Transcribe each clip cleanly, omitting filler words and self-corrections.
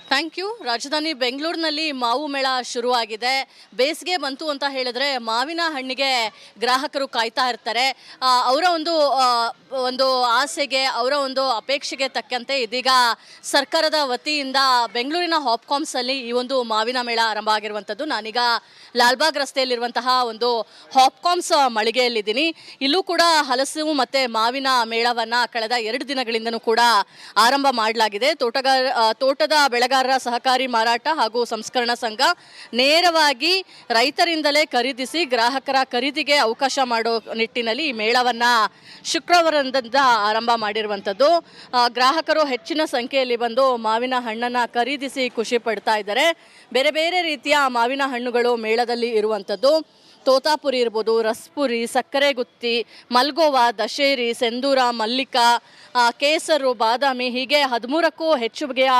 Thank you. ರಾಜಧಾನಿ ಬೆಂಗಳೂರಿನಲ್ಲಿ ಮಾವು ಮೇಳ ಶುರುವಾಗಿದೆ. ಬೇಸಿಗೆ ಬಂತು ಅಂತ ಹೇಳಿದ್ರೆ ಮಾವಿನ ಹಣ್ಣಿಗೆ ಗ್ರಾಹಕರು ಕಾಯ್ತಾ ಇರ್ತಾರೆ. ಅವರ ಒಂದು ಆಸೆಗೆ, ಅವರ ಒಂದು ಅಪೇಕ್ಷೆಗೆ ತಕ್ಕಂತೆ ಇದೀಗ ಸರ್ಕಾರದ ವತಿಯಿಂದ ಬೆಂಗಳೂರಿನ ಹಾಪ್ಕಾಮ್ಸಲ್ಲಿ ಈ ಒಂದು ಮಾವಿನ ಮೇಳ ಆರಂಭ ಆಗಿರುವಂಥದ್ದು. ನಾನೀಗ ಲಾಲ್ಬಾಗ್ ರಸ್ತೆಯಲ್ಲಿರುವಂತಹ ಒಂದು ಹಾಪ್ಕಾಮ್ಸ್ ಮಳಿಗೆಯಲ್ಲಿದ್ದೀನಿ. ಇಲ್ಲೂ ಕೂಡ ಹಲಸು ಮತ್ತು ಮಾವಿನ ಮೇಳವನ್ನು ಕಳೆದ 2 ದಿನಗಳಿಂದನೂ ಕೂಡ ಆರಂಭ ಮಾಡಲಾಗಿದೆ. ತೋಟದ ಬೆಳೆಗಾರರ ಸಹಕಾರಿ ಮಾರಾಟ ಹಾಗೂ ಸಂಸ್ಕರಣಾ ಸಂಘ ನೇರವಾಗಿ ರೈತರಿಂದಲೇ ಖರೀದಿಸಿ ಗ್ರಾಹಕರ ಖರೀದಿಗೆ ಅವಕಾಶ ಮಾಡೋ ನಿಟ್ಟಿನಲ್ಲಿ ಈ ಮೇಳವನ್ನು ಶುಕ್ರವಾರದಿಂದ ಆರಂಭ ಮಾಡಿರುವಂಥದ್ದು. ಗ್ರಾಹಕರು ಹೆಚ್ಚಿನ ಸಂಖ್ಯೆಯಲ್ಲಿ ಬಂದು ಮಾವಿನ ಹಣ್ಣನ್ನು ಖರೀದಿಸಿ ಖುಷಿ ಪಡ್ತಾ ಇದ್ದಾರೆ. ಬೇರೆ ಬೇರೆ ರೀತಿಯ ಮಾವಿನ ಹಣ್ಣುಗಳು ಮೇಳದಲ್ಲಿ ಇರುವಂಥದ್ದು. ತೋತಾಪುರಿ ಇರ್ಬೋದು, ರಸ್ಪುರಿ, ಸಕ್ಕರೆ ಗುತ್ತಿ, ಮಲ್ಗೋವಾ, ದಶೇರಿ, ಸೆಂದೂರ, ಮಲ್ಲಿಕ, ಕೇಸರು, ಬಾದಾಮಿ ಹೀಗೆ 13ಕ್ಕೂ ಹೆಚ್ಚು ಬಗೆಯ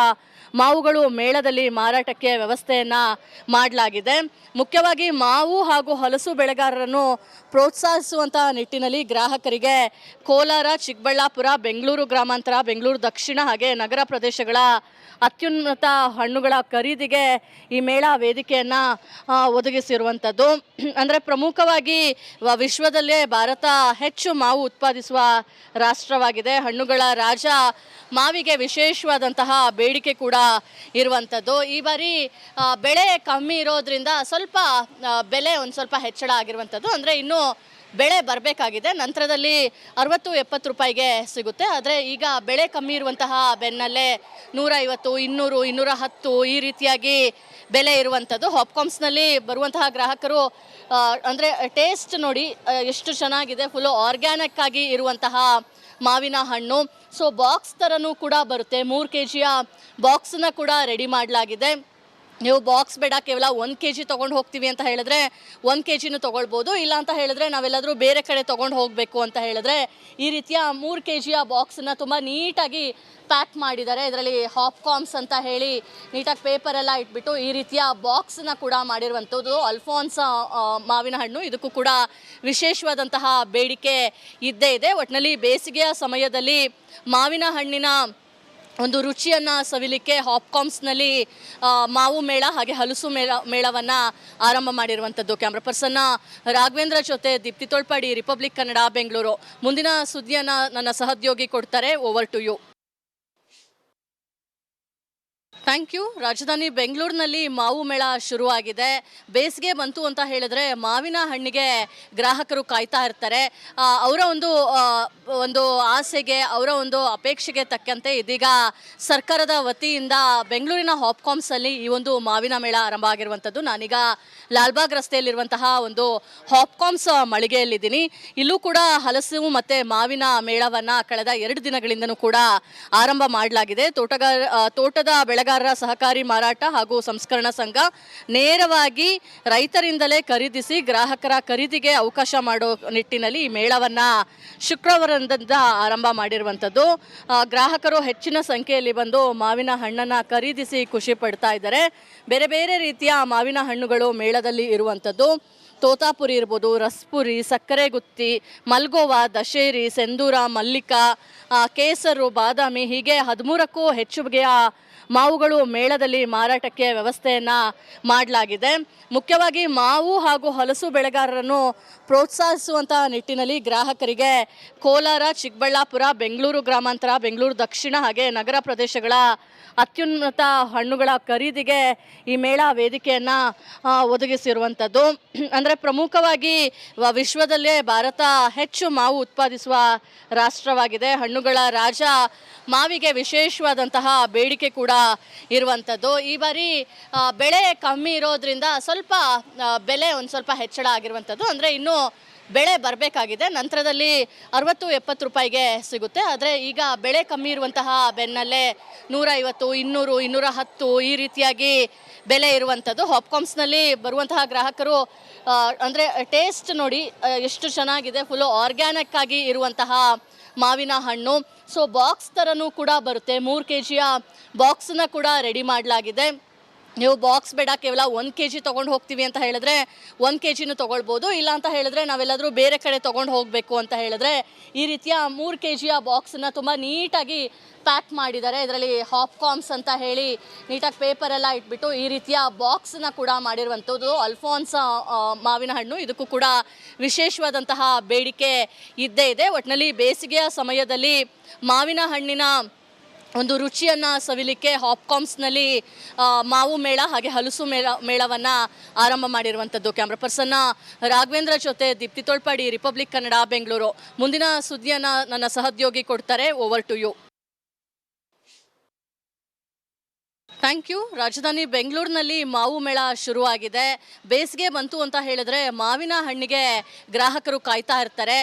ಮಾವುಗಳು ಮೇಳದಲ್ಲಿ ಮಾರಾಟಕ್ಕೆ ವ್ಯವಸ್ಥೆಯನ್ನು ಮಾಡಲಾಗಿದೆ. ಮುಖ್ಯವಾಗಿ ಮಾವು ಹಾಗೂ ಹಲಸು ಬೆಳೆಗಾರರನ್ನು ಪ್ರೋತ್ಸಾಹಿಸುವಂಥ ನಿಟ್ಟಿನಲ್ಲಿ ಗ್ರಾಹಕರಿಗೆ ಕೋಲಾರ, ಚಿಕ್ಕಬಳ್ಳಾಪುರ, ಬೆಂಗಳೂರು ಗ್ರಾಮಾಂತರ, ಬೆಂಗಳೂರು ದಕ್ಷಿಣ ಹಾಗೆ ನಗರ ಪ್ರದೇಶಗಳ ಅತ್ಯುನ್ನತ ಹಣ್ಣುಗಳ ಖರೀದಿಗೆ ಈ ಮೇಳ ವೇದಿಕೆಯನ್ನು ಒದಗಿಸಿರುವಂಥದ್ದು. ಅಂದರೆ ಪ್ರಮುಖವಾಗಿ ವಿಶ್ವದಲ್ಲೇ ಭಾರತ ಹೆಚ್ಚು ಮಾವು ಉತ್ಪಾದಿಸುವ ರಾಷ್ಟ್ರವಾಗಿದೆ. ಹಣ್ಣುಗಳ ರಾಜ ಮಾವಿಗೆ ವಿಶೇಷವಾದಂತಹ ಬೇಡಿಕೆ ಕೂಡ ಇರುವಂಥದ್ದು. ಈ ಬಾರಿ ಬೆಳೆ ಕಮ್ಮಿ ಇರೋದ್ರಿಂದ ಸ್ವಲ್ಪ ಬೆಲೆ ಒಂದು ಸ್ವಲ್ಪ ಹೆಚ್ಚಳ ಆಗಿರುವಂಥದ್ದು. ಅಂದರೆ ಇನ್ನೂ ಬೆಳೆ ಬರಬೇಕಾಗಿದೆ. ನಂತರದಲ್ಲಿ 60-70 ರೂಪಾಯಿಗೆ ಸಿಗುತ್ತೆ. ಆದರೆ ಈಗ ಬೆಳೆ ಕಮ್ಮಿ ಇರುವಂತಹ ಬೆನ್ನಲ್ಲೇ 150, 200, 210 ಈ ರೀತಿಯಾಗಿ ಬೆಲೆ ಇರುವಂಥದ್ದು. ಹಾಪ್ಕಾಮ್ಸ್ನಲ್ಲಿ ಬರುವಂತಹ ಗ್ರಾಹಕರು ಅಂದರೆ ಟೇಸ್ಟ್ ನೋಡಿ ಎಷ್ಟು ಚೆನ್ನಾಗಿದೆ. ಫುಲ್ಲು ಆರ್ಗ್ಯಾನಿಕ್ ಆಗಿ ಇರುವಂತಹ ಮಾವಿನ ಹಣ್ಣು. ಸೊ ಬಾಕ್ಸ್ ಥರನೂ ಕೂಡ ಬರುತ್ತೆ. 3 kg ಬಾಕ್ಸನ್ನ ಕೂಡ ರೆಡಿ ಮಾಡಲಾಗಿದೆ. ನೀವು ಬಾಕ್ಸ್ ಬೇಡ, ಕೇವಲ 1 kg ತೊಗೊಂಡು ಹೋಗ್ತೀವಿ ಅಂತ ಹೇಳಿದ್ರೆ 1 kgನೂ ತೊಗೊಳ್ಬೋದು. ಇಲ್ಲ ಅಂತ ಹೇಳಿದ್ರೆ ನಾವೆಲ್ಲಾದರೂ ಬೇರೆ ಕಡೆ ತೊಗೊಂಡು ಹೋಗಬೇಕು ಅಂತ ಹೇಳಿದ್ರೆ ಈ ರೀತಿಯ 3 kg ಬಾಕ್ಸನ್ನು ತುಂಬ ನೀಟಾಗಿ ಪ್ಯಾಕ್ ಮಾಡಿದ್ದಾರೆ. ಇದರಲ್ಲಿ ಹಾಪ್ಕಾಮ್ಸ್ ಅಂತ ಹೇಳಿ ನೀಟಾಗಿ ಪೇಪರೆಲ್ಲ ಇಟ್ಬಿಟ್ಟು ಈ ರೀತಿಯ ಬಾಕ್ಸನ್ನ ಕೂಡ ಮಾಡಿರುವಂಥದ್ದು. ಅಲ್ಫಾನ್ಸ್ ಮಾವಿನ ಹಣ್ಣು, ಇದಕ್ಕೂ ಕೂಡ ವಿಶೇಷವಾದಂತಹ ಬೇಡಿಕೆ ಇದ್ದೇ ಇದೆ. ಒಟ್ಟಿನಲ್ಲಿ ಬೇಸಿಗೆಯ ಸಮಯದಲ್ಲಿ ಮಾವಿನ ಹಣ್ಣಿನ ಒಂದು ರುಚಿಯನ್ನು ಸವಿಲಿಕ್ಕೆ ಹಾಪ್ಕಾಮ್ಸ್ನಲ್ಲಿ ಮಾವು ಮೇಳ ಹಾಗೆ ಹಲಸು ಮೇಳವನ್ನು ಆರಂಭ ಮಾಡಿರುವಂಥದ್ದು. ಕ್ಯಾಮ್ರಾ ಪರ್ಸನ್ನ ರಾಘವೇಂದ್ರ ಜೊತೆ ದೀಪ್ತಿ ತೋಳ್ಪಾಡಿ, ರಿಪಬ್ಲಿಕ್ ಕನ್ನಡ, ಬೆಂಗಳೂರು. ಮುಂದಿನ ಸುದ್ದಿಯನ್ನು ನನ್ನ ಸಹೋದ್ಯೋಗಿ ಕೊಡ್ತಾರೆ. Over to you. Thank you. ರಾಜಧಾನಿ ಬೆಂಗಳೂರಿನಲ್ಲಿ ಮಾವು ಮೇಳ ಶುರುವಾಗಿದೆ. ಬೇಸಿಗೆ ಬಂತು ಅಂತ ಹೇಳಿದ್ರೆ ಮಾವಿನ ಹಣ್ಣಿಗೆ ಗ್ರಾಹಕರು ಕಾಯ್ತಾ ಇರ್ತಾರೆ. ಅವರ ಒಂದು ಆಸೆಗೆ, ಅವರ ಒಂದು ಅಪೇಕ್ಷೆಗೆ ತಕ್ಕಂತೆ ಇದೀಗ ಸರ್ಕಾರದ ವತಿಯಿಂದ ಬೆಂಗಳೂರಿನ ಹಾಪ್ಕಾಮ್ಸಲ್ಲಿ ಈ ಒಂದು ಮಾವಿನ ಮೇಳ ಆರಂಭ ಆಗಿರುವಂಥದ್ದು. ನಾನೀಗ ಲಾಲ್ಬಾಗ್ ರಸ್ತೆಯಲ್ಲಿರುವಂತಹ ಒಂದು ಹಾಪ್ಕಾಮ್ಸ್ ಮಳಿಗೆಯಲ್ಲಿದ್ದೀನಿ. ಇಲ್ಲೂ ಕೂಡ ಹಲಸು ಮತ್ತು ಮಾವಿನ ಮೇಳವನ್ನು ಕಳೆದ 2 ದಿನಗಳಿಂದನೂ ಕೂಡ ಆರಂಭ ಮಾಡಲಾಗಿದೆ. ತೋಟದ ಬೆಳೆಗಾರರ ಸಹಕಾರಿ ಮಾರಾಟ ಹಾಗೂ ಸಂಸ್ಕರಣಾ ಸಂಘ ನೇರವಾಗಿ ರೈತರಿಂದಲೇ ಖರೀದಿಸಿ ಗ್ರಾಹಕರ ಖರೀದಿಗೆ ಅವಕಾಶ ಮಾಡೋ ನಿಟ್ಟಿನಲ್ಲಿ ಈ ಮೇಳವನ್ನು ಶುಕ್ರವಾರದಿಂದ ಆರಂಭ ಮಾಡಿರುವಂಥದ್ದು. ಗ್ರಾಹಕರು ಹೆಚ್ಚಿನ ಸಂಖ್ಯೆಯಲ್ಲಿ ಬಂದು ಮಾವಿನ ಹಣ್ಣನ್ನು ಖರೀದಿಸಿ ಖುಷಿ ಪಡ್ತಾ ಇದ್ದಾರೆ. ಬೇರೆ ಬೇರೆ ರೀತಿಯ ಮಾವಿನ ಹಣ್ಣುಗಳು ಮೇಳದಲ್ಲಿ ಇರುವಂಥದ್ದು. ತೋತಾಪುರಿ ಇರ್ಬೋದು, ರಸ್ಪುರಿ, ಸಕ್ಕರೆ ಗುತ್ತಿ, ಮಲ್ಗೋವಾ, ದಶೇರಿ, ಸೆಂದೂರ, ಮಲ್ಲಿಕ, ಕೇಸರು, ಬಾದಾಮಿ ಹೀಗೆ 13ಕ್ಕೂ ಹೆಚ್ಚು ಬಗೆಯ ಮಾವುಗಳು ಮೇಳದಲ್ಲಿ ಮಾರಾಟಕ್ಕೆ ವ್ಯವಸ್ಥೆಯನ್ನು ಮಾಡಲಾಗಿದೆ. ಮುಖ್ಯವಾಗಿ ಮಾವು ಹಾಗೂ ಹಲಸು ಬೆಳೆಗಾರರನ್ನು ಪ್ರೋತ್ಸಾಹಿಸುವಂಥ ನಿಟ್ಟಿನಲ್ಲಿ ಗ್ರಾಹಕರಿಗೆ ಕೋಲಾರ, ಚಿಕ್ಕಬಳ್ಳಾಪುರ, ಬೆಂಗಳೂರು ಗ್ರಾಮಾಂತರ, ಬೆಂಗಳೂರು ದಕ್ಷಿಣ ಹಾಗೆ ನಗರ ಪ್ರದೇಶಗಳ ಅತ್ಯುನ್ನತ ಹಣ್ಣುಗಳ ಖರೀದಿಗೆ ಈ ಮೇಳ ವೇದಿಕೆಯನ್ನು ಒದಗಿಸಿರುವಂಥದ್ದು. ಅಂದರೆ ಪ್ರಮುಖವಾಗಿ ವಿಶ್ವದಲ್ಲೇ ಭಾರತ ಹೆಚ್ಚು ಮಾವು ಉತ್ಪಾದಿಸುವ ರಾಷ್ಟ್ರವಾಗಿದೆ. ಹಣ್ಣುಗಳ ರಾಜ ಮಾವಿಗೆ ವಿಶೇಷವಾದಂತಹ ಬೇಡಿಕೆ ಕೂಡ ಇರುವಂಥದ್ದು. ಈ ಬಾರಿ ಬೆಳೆ ಕಮ್ಮಿ ಇರೋದ್ರಿಂದ ಸ್ವಲ್ಪ ಬೆಲೆ ಒಂದು ಸ್ವಲ್ಪ ಹೆಚ್ಚಳ ಆಗಿರುವಂಥದ್ದು. ಅಂದರೆ ಇನ್ನೂ ಬೆಳೆ ಬರಬೇಕಾಗಿದೆ. ನಂತರದಲ್ಲಿ 60-70 ರೂಪಾಯಿಗೆ ಸಿಗುತ್ತೆ. ಆದರೆ ಈಗ ಬೆಳೆ ಕಮ್ಮಿ ಇರುವಂತಹ ಬೆನ್ನಲ್ಲೇ 150, 200, 210 ಈ ರೀತಿಯಾಗಿ ಬೆಲೆ ಇರುವಂಥದ್ದು. ಹಾಪ್ಕಾಮ್ಸ್ನಲ್ಲಿ ಬರುವಂತಹ ಗ್ರಾಹಕರು ಅಂದರೆ ಟೇಸ್ಟ್ ನೋಡಿ ಎಷ್ಟು ಚೆನ್ನಾಗಿದೆ. ಫುಲ್ಲು ಆರ್ಗ್ಯಾನಿಕ್ ಆಗಿ ಇರುವಂತಹ ಮಾವಿನ ಹಣ್ಣು. ಸೊ ಬಾಕ್ಸ್ ಥರನೂ ಕೂಡ ಬರುತ್ತೆ. 3 kg ಬಾಕ್ಸನ್ನ ಕೂಡ ರೆಡಿ ಮಾಡಲಾಗಿದೆ. ನೀವು ಬಾಕ್ಸ್ ಬೇಡ ಕೇವಲ 1 kg ತೊಗೊಂಡು ಹೋಗ್ತೀವಿ ಅಂತ ಹೇಳಿದ್ರೆ 1 kgನೂ ತೊಗೊಳ್ಬೋದು. ಇಲ್ಲ ಅಂತ ಹೇಳಿದ್ರೆ ನಾವೆಲ್ಲಾದರೂ ಬೇರೆ ಕಡೆ ತೊಗೊಂಡು ಹೋಗಬೇಕು ಅಂತ ಹೇಳಿದ್ರೆ ಈ ರೀತಿಯ 3 kgಯ ಬಾಕ್ಸನ್ನು ತುಂಬ ನೀಟಾಗಿ ಪ್ಯಾಕ್ ಮಾಡಿದ್ದಾರೆ. ಇದರಲ್ಲಿ ಹಾಪ್ಕಾಮ್ಸ್ ಅಂತ ಹೇಳಿ ನೀಟಾಗಿ ಪೇಪರೆಲ್ಲ ಇಟ್ಬಿಟ್ಟು ಈ ರೀತಿಯ ಬಾಕ್ಸನ್ನ ಕೂಡ ಮಾಡಿರುವಂಥದ್ದು. ಅಲ್ಫಾನ್ಸ ಮಾವಿನ ಹಣ್ಣು, ಇದಕ್ಕೂ ಕೂಡ ವಿಶೇಷವಾದಂತಹ ಬೇಡಿಕೆ ಇದ್ದೇ ಇದೆ. ಒಟ್ಟಿನಲ್ಲಿ ಬೇಸಿಗೆಯ ಸಮಯದಲ್ಲಿ ಮಾವಿನ ಹಣ್ಣಿನ ಒಂದು ರುಚಿಯನ್ನು ಸವಿಲಿಕ್ಕೆ ಹಾಪ್ಕಾಮ್ಸ್ನಲ್ಲಿ ಮಾವು ಮೇಳ ಹಾಗೆ ಹಲಸು ಮೇಳವನ್ನು ಆರಂಭ ಮಾಡಿರುವಂಥದ್ದು. ಕ್ಯಾಮ್ರಾ ಪರ್ಸನ್ನ ರಾಘವೇಂದ್ರ ಜೊತೆ ದೀಪ್ತಿ ತೋಳ್ಪಾಡಿ, ರಿಪಬ್ಲಿಕ್ ಕನ್ನಡ, ಬೆಂಗಳೂರು. ಮುಂದಿನ ಸುದ್ದಿಯನ್ನು ನನ್ನ ಸಹೋದ್ಯೋಗಿ ಕೊಡ್ತಾರೆ. Over to you. Thank you. ರಾಜಧಾನಿ ಬೆಂಗಳೂರಿನಲ್ಲಿ ಮಾವು ಮೇಳ ಶುರುವಾಗಿದೆ. ಬೇಸಿಗೆ ಬಂತು ಅಂತ ಹೇಳಿದ್ರೆ ಮಾವಿನ ಹಣ್ಣಿಗೆ ಗ್ರಾಹಕರು ಕಾಯ್ತಾ ಇರ್ತಾರೆ.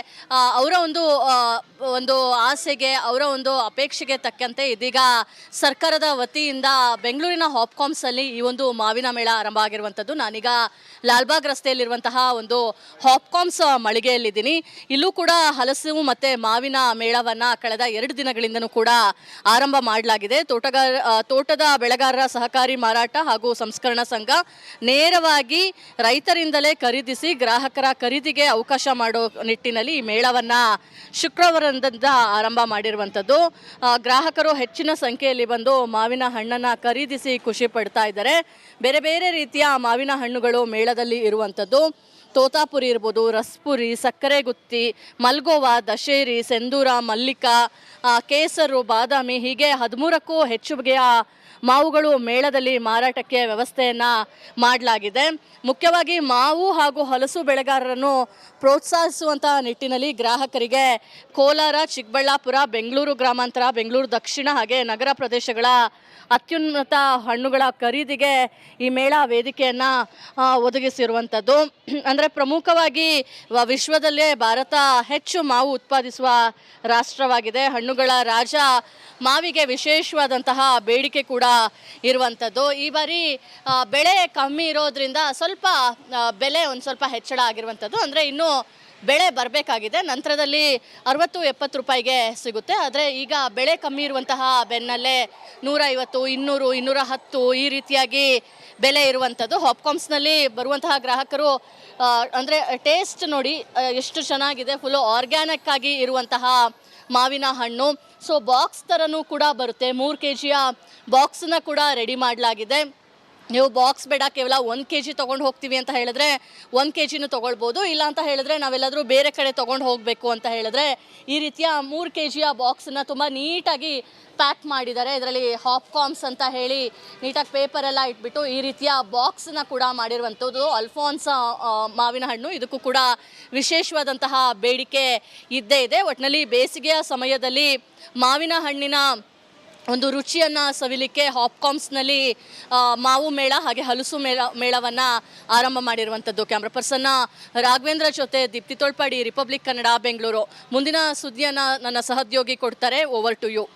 ಅವರ ಒಂದು ಆಸೆಗೆ, ಅವರ ಒಂದು ಅಪೇಕ್ಷೆಗೆ ತಕ್ಕಂತೆ ಇದೀಗ ಸರ್ಕಾರದ ವತಿಯಿಂದ ಬೆಂಗಳೂರಿನ ಹಾಪ್ಕಾಮ್ಸಲ್ಲಿ ಈ ಒಂದು ಮಾವಿನ ಮೇಳ ಆರಂಭ ಆಗಿರುವಂಥದ್ದು. ನಾನೀಗ ಲಾಲ್ಬಾಗ್ ರಸ್ತೆಯಲ್ಲಿರುವಂತಹ ಒಂದು ಹಾಪ್ಕಾಮ್ಸ್ ಮಳಿಗೆಯಲ್ಲಿದ್ದೀನಿ. ಇಲ್ಲೂ ಕೂಡ ಹಲಸು ಮತ್ತು ಮಾವಿನ ಮೇಳವನ್ನು ಕಳೆದ 2 ದಿನಗಳಿಂದನೂ ಕೂಡ ಆರಂಭ ಮಾಡಲಾಗಿದೆ. ತೋಟದ ಬೆಳೆಗಾರರ ಸಹಕಾರಿ ಮಾರಾಟ ಹಾಗೂ ಸಂಸ್ಕರಣಾ ಸಂಘ ನೇರವಾಗಿ ರೈತರಿಂದಲೇ ಖರೀದಿಸಿ ಗ್ರಾಹಕರ ಖರೀದಿಗೆ ಅವಕಾಶ ಮಾಡೋ ನಿಟ್ಟಿನಲ್ಲಿ ಈ ಮೇಳವನ್ನು ಶುಕ್ರವಾರದಿಂದ ಆರಂಭ ಮಾಡಿರುವಂಥದ್ದು. ಗ್ರಾಹಕರು ಹೆಚ್ಚಿನ ಸಂಖ್ಯೆಯಲ್ಲಿ ಬಂದು ಮಾವಿನ ಹಣ್ಣನ್ನು ಖರೀದಿಸಿ ಖುಷಿ ಪಡ್ತಾ ಇದ್ದಾರೆ. ಬೇರೆ ಬೇರೆ ರೀತಿಯ ಮಾವಿನ ಹಣ್ಣುಗಳು ಮೇಳದಲ್ಲಿ ಇರುವಂಥದ್ದು. ತೋತಾಪುರಿ ಇರ್ಬೋದು, ರಸ್ಪುರಿ, ಸಕ್ಕರೆ ಗುತ್ತಿ, ಮಲ್ಗೋವಾ, ದಶೇರಿ, ಸೆಂದೂರ, ಮಲ್ಲಿಕ, ಕೇಸರು, ಬಾದಾಮಿ ಹೀಗೆ 13ಕ್ಕೂ ಹೆಚ್ಚು ಬಗೆಯ ಮಾವುಗಳು ಮೇಳದಲ್ಲಿ ಮಾರಾಟಕ್ಕೆ ವ್ಯವಸ್ಥೆಯನ್ನು ಮಾಡಲಾಗಿದೆ. ಮುಖ್ಯವಾಗಿ ಮಾವು ಹಾಗೂ ಹಲಸು ಬೆಳೆಗಾರರನ್ನು ಪ್ರೋತ್ಸಾಹಿಸುವಂಥ ನಿಟ್ಟಿನಲ್ಲಿ ಗ್ರಾಹಕರಿಗೆ ಕೋಲಾರ, ಚಿಕ್ಕಬಳ್ಳಾಪುರ, ಬೆಂಗಳೂರು ಗ್ರಾಮಾಂತರ, ಬೆಂಗಳೂರು ದಕ್ಷಿಣ ಹಾಗೆ ನಗರ ಪ್ರದೇಶಗಳ ಅತ್ಯುನ್ನತ ಹಣ್ಣುಗಳ ಖರೀದಿಗೆ ಈ ಮೇಳ ವೇದಿಕೆಯನ್ನು ಒದಗಿಸಿರುವಂಥದ್ದು. ಅಂದರೆ ಪ್ರಮುಖವಾಗಿ ವಿಶ್ವದಲ್ಲೇ ಭಾರತ ಹೆಚ್ಚು ಮಾವು ಉತ್ಪಾದಿಸುವ ರಾಷ್ಟ್ರವಾಗಿದೆ. ಹಣ್ಣುಗಳ ರಾಜ ಮಾವಿಗೆ ವಿಶೇಷವಾದಂತಹ ಬೇಡಿಕೆ ಕೂಡ ಇರುವಂಥದ್ದು. ಈ ಬಾರಿ ಬೆಳೆ ಕಮ್ಮಿ ಇರೋದ್ರಿಂದ ಸ್ವಲ್ಪ ಬೆಲೆ ಒಂದು ಸ್ವಲ್ಪ ಹೆಚ್ಚಳ ಆಗಿರುವಂಥದ್ದು. ಅಂದರೆ ಇನ್ನೂ ಬೆಳೆ ಬರಬೇಕಾಗಿದೆ. ನಂತರದಲ್ಲಿ 60-70 ರೂಪಾಯಿಗೆ ಸಿಗುತ್ತೆ. ಆದರೆ ಈಗ ಬೆಳೆ ಕಮ್ಮಿ ಇರುವಂತಹ ಬೆನ್ನಲ್ಲೇ 150, 200, 210 ಈ ರೀತಿಯಾಗಿ ಬೆಲೆ ಇರುವಂಥದ್ದು. ಹಾಪ್ಕಾಮ್ಸ್ನಲ್ಲಿ ಬರುವಂತಹ ಗ್ರಾಹಕರು ಅಂದರೆ ಟೇಸ್ಟ್ ನೋಡಿ ಎಷ್ಟು ಚೆನ್ನಾಗಿದೆ, ಫುಲ್ಲು ಆರ್ಗ್ಯಾನಿಕ್ ಆಗಿ ಇರುವಂತಹ ಮಾವಿನ ಹಣ್ಣು. ಸೊ ಬಾಕ್ಸ್ ಥರನೂ ಕೂಡ ಬರುತ್ತೆ. 3 kgಯ ಬಾಕ್ಸನ್ನ ಕೂಡ ರೆಡಿ ಮಾಡಲಾಗಿದೆ. ನೀವು ಬಾಕ್ಸ್ ಬೇಡ ಕೇವಲ 1 kg ತೊಗೊಂಡು ಹೋಗ್ತೀವಿ ಅಂತ ಹೇಳಿದ್ರೆ 1 kgನೂ ತೊಗೊಳ್ಬೋದು. ಇಲ್ಲ ಅಂತ ಹೇಳಿದ್ರೆ ನಾವೆಲ್ಲಾದರೂ ಬೇರೆ ಕಡೆ ತೊಗೊಂಡು ಹೋಗಬೇಕು ಅಂತ ಹೇಳಿದ್ರೆ ಈ ರೀತಿಯ 3 kgಯ ಬಾಕ್ಸನ್ನು ತುಂಬ ನೀಟಾಗಿ ಪ್ಯಾಕ್ ಮಾಡಿದ್ದಾರೆ. ಇದರಲ್ಲಿ ಹಾಪ್ಕಾಮ್ಸ್ ಅಂತ ಹೇಳಿ ನೀಟಾಗಿ ಪೇಪರೆಲ್ಲ ಇಟ್ಬಿಟ್ಟು ಈ ರೀತಿಯ ಬಾಕ್ಸನ್ನ ಕೂಡ ಮಾಡಿರುವಂಥದ್ದು. ಅಲ್ಫಾನ್ಸ ಮಾವಿನ ಹಣ್ಣು, ಇದಕ್ಕೂ ಕೂಡ ವಿಶೇಷವಾದಂತಹ ಬೇಡಿಕೆ ಇದ್ದೇ ಇದೆ. ಒಟ್ಟಿನಲ್ಲಿ ಬೇಸಿಗೆಯ ಸಮಯದಲ್ಲಿ ಮಾವಿನ ಹಣ್ಣಿನ ಒಂದು ರುಚಿಯನ್ನು ಸವಿಲಿಕ್ಕೆ ಹಾಪ್ಕಾಮ್ಸ್ನಲ್ಲಿ ಮಾವು ಮೇಳ ಹಾಗೆ ಹಲಸು ಮೇಳವನ್ನು ಆರಂಭ ಮಾಡಿರುವಂಥದ್ದು. ಕ್ಯಾಮ್ರಾ ಪರ್ಸನ್ನ ರಾಘವೇಂದ್ರ ಜೊತೆ ದೀಪ್ತಿ ತೋಳ್ಪಾಡಿ, ರಿಪಬ್ಲಿಕ್ ಕನ್ನಡ, ಬೆಂಗಳೂರು. ಮುಂದಿನ ಸುದ್ದಿಯನ್ನು ನನ್ನ ಸಹೋದ್ಯೋಗಿ ಕೊಡ್ತಾರೆ. Over to you.